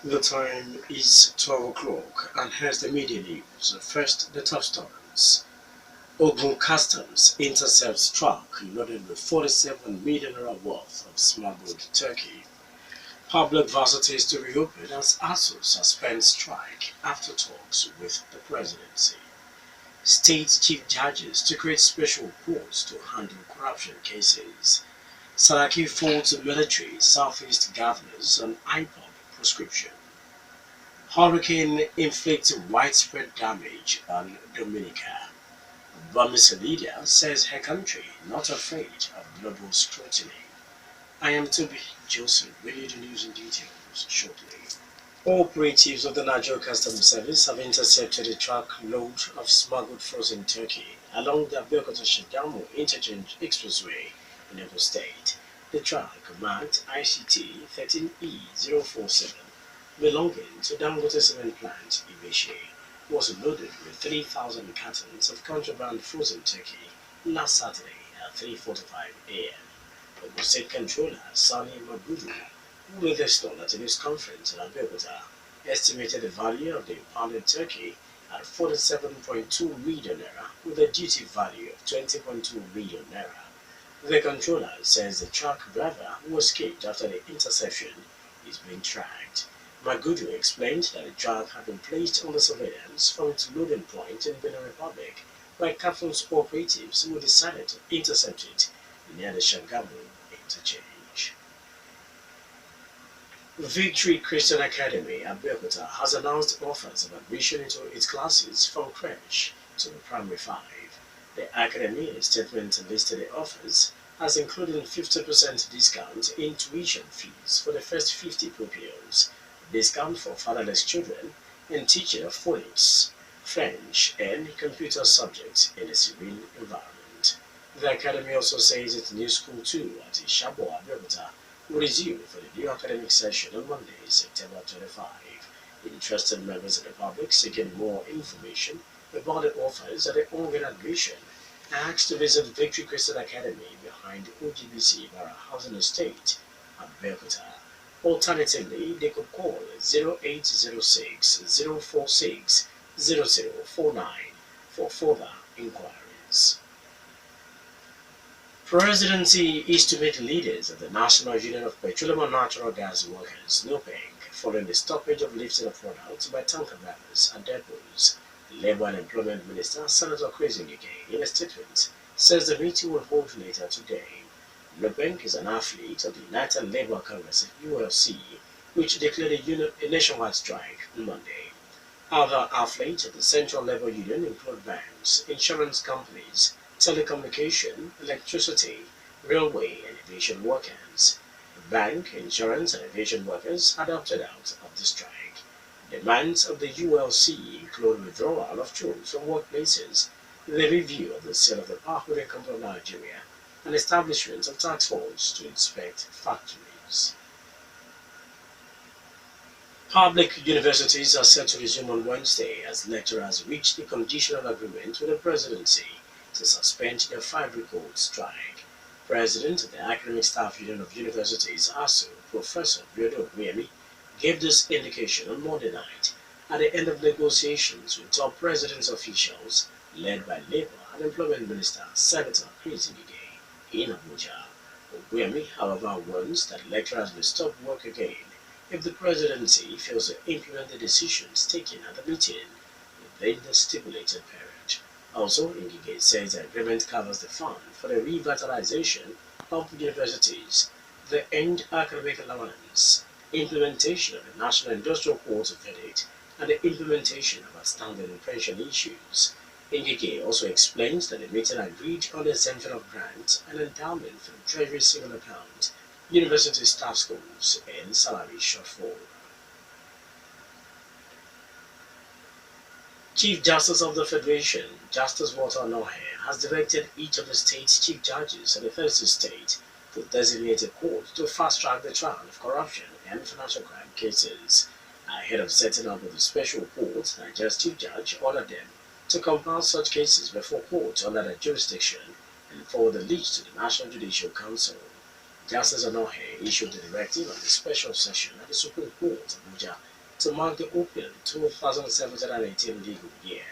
The time is 12 o'clock, and here's the media news. First, the top stories. Ogun Customs intercepts truck loaded with 47 million naira worth of smuggled turkey. Public varsities to reopen as ASU suspends strike after talks with the presidency. State chief judges to create special courts to handle corruption cases. Saraki faults military Southeast governors on IPOB prescription. Hurricane inflicts widespread damage on Dominica. Burmese leader says her country not afraid of global scrutiny. I am Tobi Joseph, bringing the news in details shortly. Operatives of the Nigeria Customs Service have intercepted a truckload of smuggled frozen turkey along the Abeokuta-Shagamu Interchange Expressway in Edo State. The truck, marked ICT 13E047, belonging to Dangote Cement Plant, Ibeshe, was loaded with 3,000 cartons of contraband frozen turkey last Saturday at 3:45 a.m. The State Controller, Sani Magudu, who led the stall at a news conference in Abeokuta, estimated the value of the impounded turkey at 47.2 million naira with a duty value of 20.2 million naira. The controller says the truck driver who escaped after the interception is being tracked. Magudu explained that the truck had been placed under surveillance from its loading point in Benin Republic by customs operatives who decided to intercept it near the Shangamu interchange. Victory Christian Academy at Abeokuta has announced offers of admission into its classes from crèche to primary 5. The academy in a statement listed the offers as including 50% discount in tuition fees for the first 50 pupils, discount for fatherless children, and teaching of phonics, French, and computer subjects in a serene environment. The academy also says its new school too at Ishabo Abeokuta will resume for the new academic session on Monday, September 25. Interested members of the public seeking more information about the offers at the ongoing admission are asked to visit Victory Christian Academy behind OGBC Barra Housing Estate at Abeokuta. Alternatively, they could call 0806 046 0049 for further inquiries. Presidency is to meet leaders of the National Union of Petroleum and Natural Gas Workers, NOPEC, following the stoppage of lifting of products by tanker drivers at depots. The Labour and Employment Minister, Senator Chris Ngige, in a statement, says the meeting will hold later today. NOPEC is an affiliate of the United Labour Congress, ULC, which declared a nationwide strike on Monday. Other affiliates of the Central Labour Union include banks, insurance companies, telecommunication, electricity, railway, and aviation workers. Bank, insurance, and aviation workers had opted out of the strike. Demands of the ULC include withdrawal of troops from workplaces, the review of the sale of the Power Holding Company of Nigeria, and establishment of task force to inspect factories. Public universities are set to resume on Wednesday as lecturers reach the conditional agreement with the presidency to suspend their 5-week strike. President of the Academic Staff Union of Universities, ASU, Professor Biodo Miemi, gave this indication on Monday night at the end of negotiations with top president's officials led by Labour and Employment Minister Senator Chris Ngige in Abuja. Miemi, however, warns that lecturers will stop work again if the presidency fails to implement the decisions taken at the meeting within the stipulated period. Also, Ngige says the agreement covers the fund for the revitalization of universities, the end academic allowance, implementation of the National Industrial Court verdict, and the implementation of outstanding pension issues. Ngige also explains that the meeting agreed on the exemption of grants and endowment from Treasury single account, university staff schools, and salary shortfall. Chief Justice of the Federation, Justice Walter Onohe, has directed each of the state's chief judges in the first state to designate a court to fast-track the trial of corruption and financial crime cases. Ahead of setting up with the special court, Nigeria's chief judge ordered them to compile such cases before court under their jurisdiction and forward the list to the National Judicial Council. Justice Onohe issued the directive at the special session at the Supreme Court, Abuja, to mark the open 2017-18 legal year.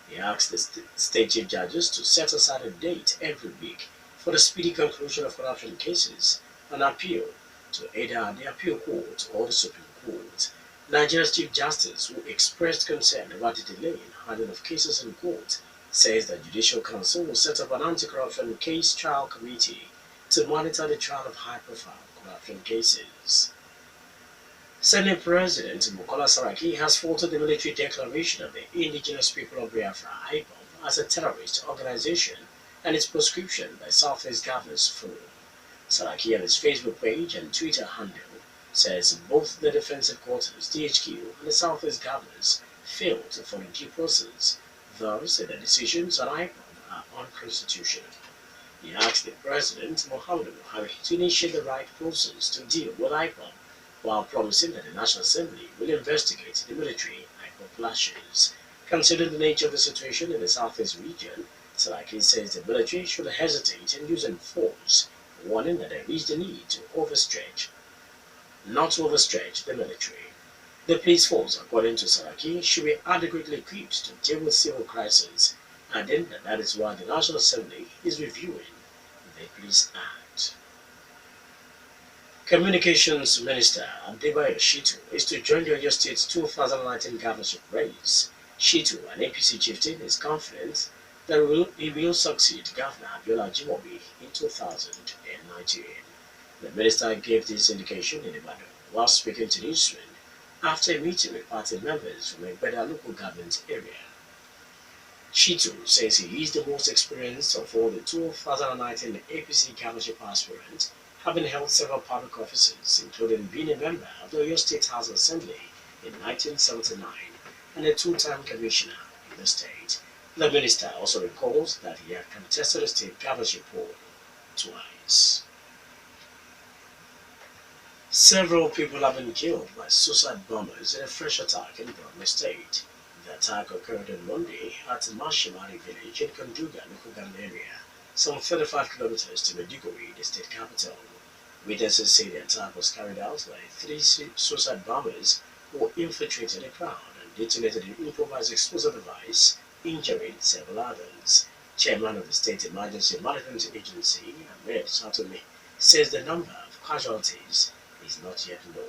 He asked the state chief judges to set aside a date every week for the speedy conclusion of corruption cases and appeal to either the appeal court or the Supreme Court. Nigeria's Chief Justice, who expressed concern about the delay in handling of cases in court, says the Judicial Council will set up an anti-corruption case trial committee to monitor the trial of high-profile corruption cases. Senate President Bukola Saraki has faulted the military declaration of the Indigenous People of Biafra (IPOB) as a terrorist organization and its proscription by Southeast Governors Forum. Saraki on his Facebook page and Twitter handle says both the Defense Headquarters (DHQ) and the Southeast Governors failed to follow due process, thus the decisions on IPOB are unconstitutional. He asked the President Muhammadu Buhari to initiate the right process to deal with IPOB, while promising that the National Assembly will investigate the military IPOB clashes. Considering the nature of the situation in the southeast region, Saraki says the military should hesitate in using force, warning that there is the need to not to overstretch the military. The police force, according to Saraki, should be adequately equipped to deal with civil crises, adding that is why the National Assembly is reviewing the Police Act. Communications Minister Adebayo Shitu is to join the Oyo State's 2019 governorship race. Shitu, an APC chieftain, is confident that he will succeed Governor Abiola Ajimobi in 2019. The minister gave this indication in Ibadan while speaking to newsmen after a meeting with party members from a better local government area. Shitu says he is the most experienced of all the 2019 APC governorship aspirants, having held several public offices, including being a member of the Oyo State House Assembly in 1979 and a two-time commissioner in the state. The minister also recalls that he had contested the state governorship poll twice. Several people have been killed by suicide bombers in a fresh attack in Borno State. The attack occurred on Monday at Mashimari village in Konduga local government area, some 35 kilometers to Maiduguri, the state capital. Witnesses say the attack was carried out by 3 suicide bombers who infiltrated the crowd and detonated an improvised explosive device, injuring several others. Chairman of the State Emergency Management Agency, Ahmed Satomi, says the number of casualties is not yet known.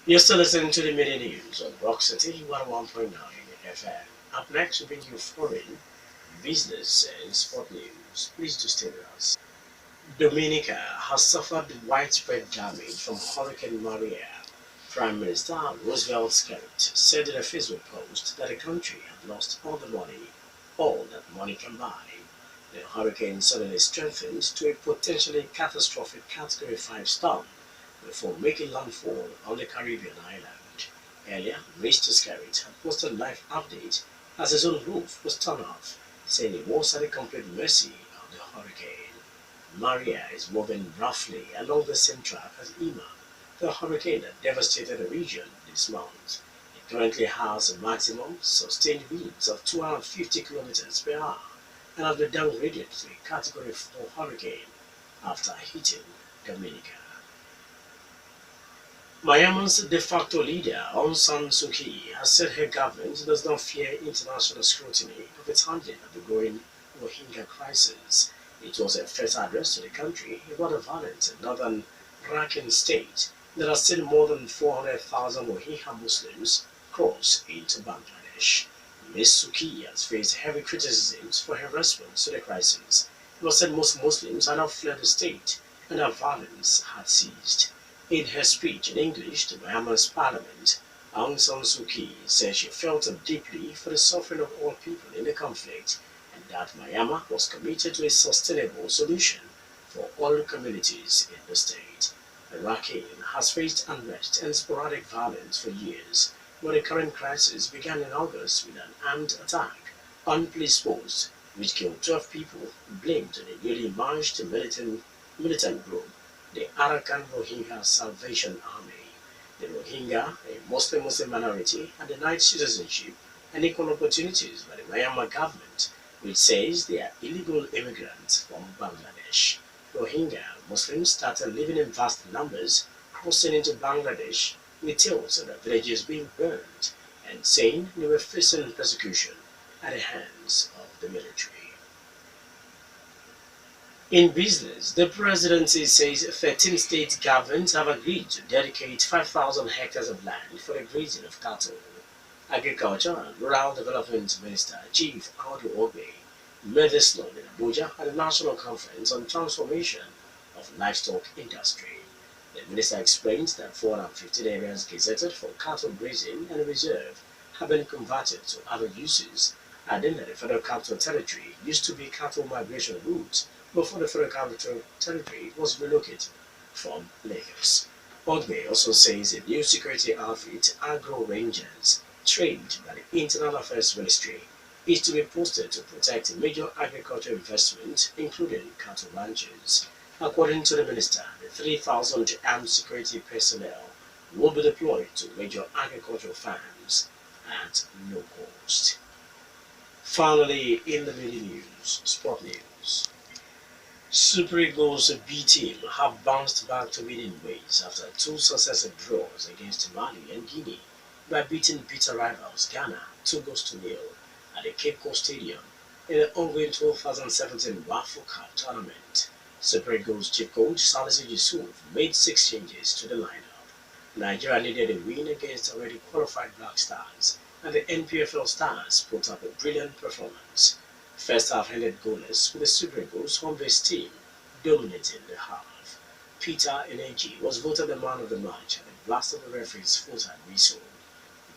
You're still listening to the Midday News on Rock City 101.9 FM. Up next, we bring you foreign, business, and sport news. Please do stay with us. Dominica has suffered widespread damage from Hurricane Maria. Prime Minister Roosevelt Sept said in a Facebook post that the country had lost all that money can buy. The hurricane suddenly strengthened to a potentially catastrophic Category 5 storm before making landfall on the Caribbean island. Earlier, Mr. Skerritt had posted a live update as his own roof was torn off, saying he was at the complete mercy of the hurricane. Maria is moving roughly along the same track as Irma, the hurricane that devastated the region this month. It currently has a maximum sustained winds of 250 kilometers per hour and has been downgraded to a Category 4 hurricane after hitting Dominica. Myanmar's de facto leader Aung San Suu Kyi has said her government does not fear international scrutiny of its handling of the growing Rohingya crisis. It was a first address to the country about the violence in northern Rakhine state that has seen more than 400,000 Rohingya Muslims cross into Bangladesh. Ms. Suu Kyi has faced heavy criticisms for her response to the crisis. It was said most Muslims had now fled the state and that violence had ceased. In her speech in English to Myanmar's parliament, Aung San Suu Kyi said she felt deeply for the suffering of all people in the conflict and that Myanmar was committed to a sustainable solution for all communities in the state. Rakhine has faced unrest and sporadic violence for years, but the current crisis began in August with an armed attack on police posts, which killed 12 people blamed on the newly emerged militant group, the Arakan Rohingya Salvation Army. The Rohingya, a Muslim minority, are denied citizenship and equal opportunities by the Myanmar government, which says they are illegal immigrants from Bangladesh. Rohingya Muslims started living in vast numbers, crossing into Bangladesh with tales of the villages being burned and saying they were facing persecution at the hands of the military. In business, the presidency says 13 state governments have agreed to dedicate 5,000 hectares of land for the grazing of cattle. Agriculture and Rural Development Minister Chief Audu Ogbe made this known in Abuja at the National Conference on Transformation of Livestock Industry. The minister explained that 415 areas gazetted for cattle grazing and reserve have been converted to other uses, adding that the Federal Capital Territory used to be cattle migration route before the Federal Capital Territory was relocated from Lagos. Odway also says a new security outfit, Agro Rangers, trained by the Internal Affairs Ministry, is to be posted to protect major agricultural investment, including cattle ranches. According to the minister, the 3,000 armed security personnel will be deployed to major agricultural farms at no cost. Finally, in the media news, sport news. Super Eagles B team have bounced back to winning ways after two successive draws against Mali and Guinea by beating bitter rivals Ghana 2 goals to 0 at the Cape Coast Stadium in the ongoing 2017 WAFU Cup tournament. Super Eagles chief coach Salisu Yusuf made 6 changes to the lineup. Nigeria needed a win against already qualified Black Stars, and the NPFL Stars put up a brilliant performance. First half ended goalless with the Super Eagles home-based team dominating the half. Peter Eneji was voted the man of the match at the blast of the referee's full-time whistle.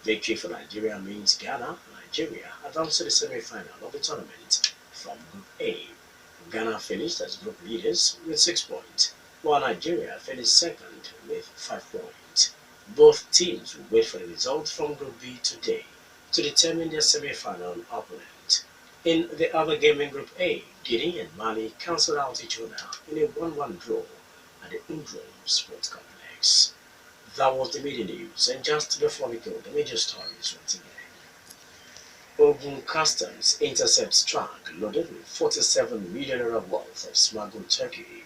Victory for Nigeria means Nigeria advanced to the semi-final of the tournament from Group A. Ghana finished as group leaders with 6 points, while Nigeria finished second with 5 points. Both teams will wait for the result from Group B today to determine their semi-final opponent. In the other game in Group A, Guinea and Mali cancelled out each other in a 1-1 draw at the Umdrom Sports Complex. That was the media news, and just before we go, the major stories once again. Ogun Customs intercepts truck loaded with 47 million naira worth of smuggled turkey.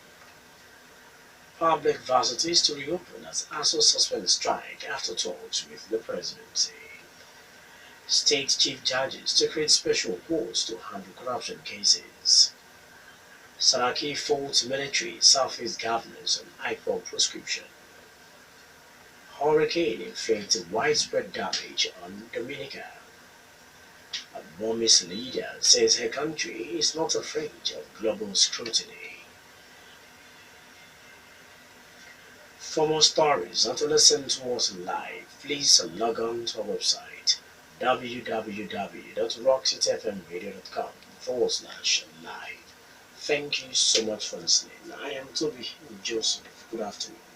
Public varsities to reopen as ASO suspends strike after talks with the presidency. State chief judges to create special courts to handle corruption cases. Saraki faults military Southeast governors on IPOB proscription. Hurricane inflicted widespread damage on Dominica. A Burmese leader says her country is not afraid of global scrutiny. For more stories and to listen to us live, please log on to our website www.rockcityfmradio.com/live. Thank you so much for listening. I am Tobi Joseph. Good afternoon.